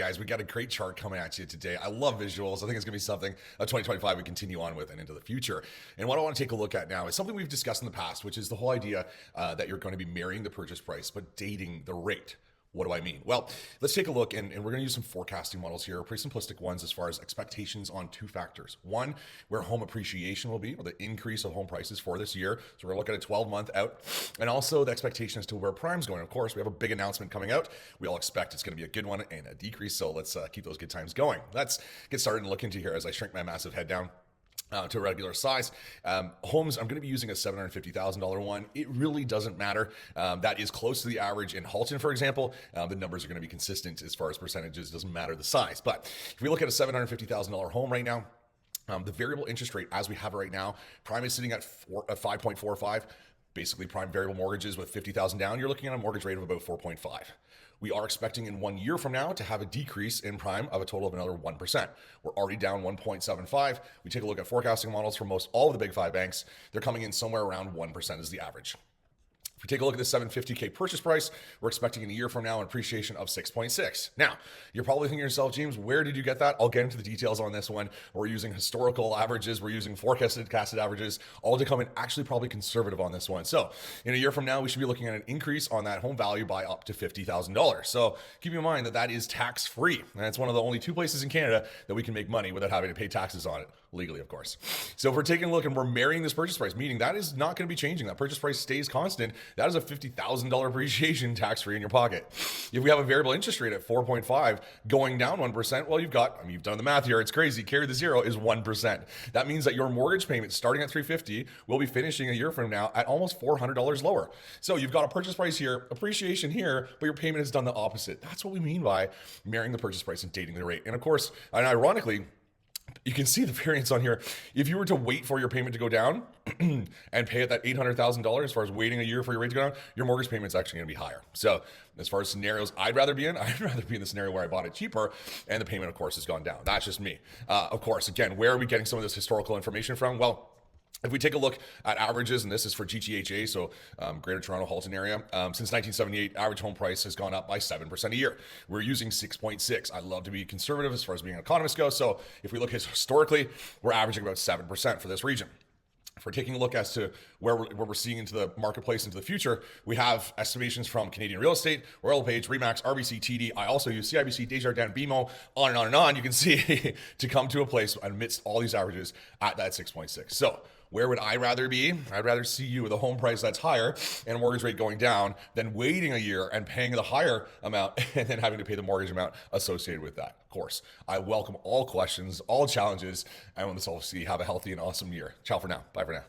Guys, we got a great chart coming at you today. I love visuals. I think it's going to be something of 2025 we continue on with and into the future. And what I want to take a look at now is something we've discussed in the past, which is the whole idea that you're going to be marrying the purchase price, but dating the rate. What do I mean? Well, let's take a look, and we're going to use some forecasting models here, pretty simplistic ones as far as expectations on two factors. One, where home appreciation will be, or the increase of home prices for this year. So we're looking at a 12-month out, and also the expectation as to where prime's going. Of course, we have a big announcement coming out. We all expect it's going to be a good one and a decrease, so let's keep those good times going. Let's get started and look into here as I shrink my massive head down to a regular size. Homes, I'm going to be using a $750,000 one. It really doesn't matter. That is close to the average in Halton, for example. The numbers are going to be consistent as far as percentages. It doesn't matter the size. But if we look at a $750,000 home right now, the variable interest rate as we have it right now, prime is sitting at 5.45. Basically, prime variable mortgages with 50,000 down, you're looking at a mortgage rate of about 4.5. We are expecting in 1 year from now to have a decrease in prime of a total of another 1%. We're already down 1.75. We take a look at forecasting models for most all of the big five banks. They're coming in somewhere around 1% as the average. If we take a look at the 750K purchase price, we're expecting in a year from now an appreciation of 6.6. Now, you're probably thinking to yourself, James, where did you get that? I'll get into the details on this one. We're using historical averages. We're using forecasted averages, all to come in actually probably conservative on this one. So in a year from now, we should be looking at an increase on that home value by up to $50,000. So keep in mind that that is tax-free. And it's one of the only two places in Canada that we can make money without having to pay taxes on it, legally, of course. So if we're taking a look and we're marrying this purchase price, meaning that is not going to be changing. That purchase price stays constant. That is a $50,000 appreciation tax-free in your pocket. If we have a variable interest rate at 4.5 going down 1%, well, you've done the math here. It's crazy. Carry the zero is 1%. That means that your mortgage payment starting at $350 will be finishing a year from now at almost $400 lower. So you've got a purchase price here, appreciation here, but your payment has done the opposite. That's what we mean by marrying the purchase price and dating the rate. And of course, and ironically, you can see the variance on here. If you were to wait for your payment to go down and pay at that $800,000 as far as waiting a year for your rate to go down, your mortgage payment's actually going to be higher. So as far as scenarios I'd rather be in the scenario where I bought it cheaper and the payment, of course, has gone down. That's just me. Of course, again, where are we getting some of this historical information from? Well, if we take a look at averages, and this is for GTHA, so Greater Toronto Halton area, since 1978, average home price has gone up by 7% a year. We're using 6.6. I love to be conservative as far as being an economist goes. So if we look historically, we're averaging about 7% for this region. If we're taking a look as to where we're seeing into the marketplace into the future, we have estimations from Canadian Real Estate, Royal LePage, Remax, RBC, TD. I also use CIBC, Desjardins, BMO, on and on and on. You can see to come to a place amidst all these averages at that 6.6. So where would I rather be? I'd rather see you with a home price that's higher and a mortgage rate going down than waiting a year and paying the higher amount and then having to pay the mortgage amount associated with that. Of course, I welcome all questions, all challenges. I want us all to see have a healthy and awesome year. Ciao for now. Bye for now.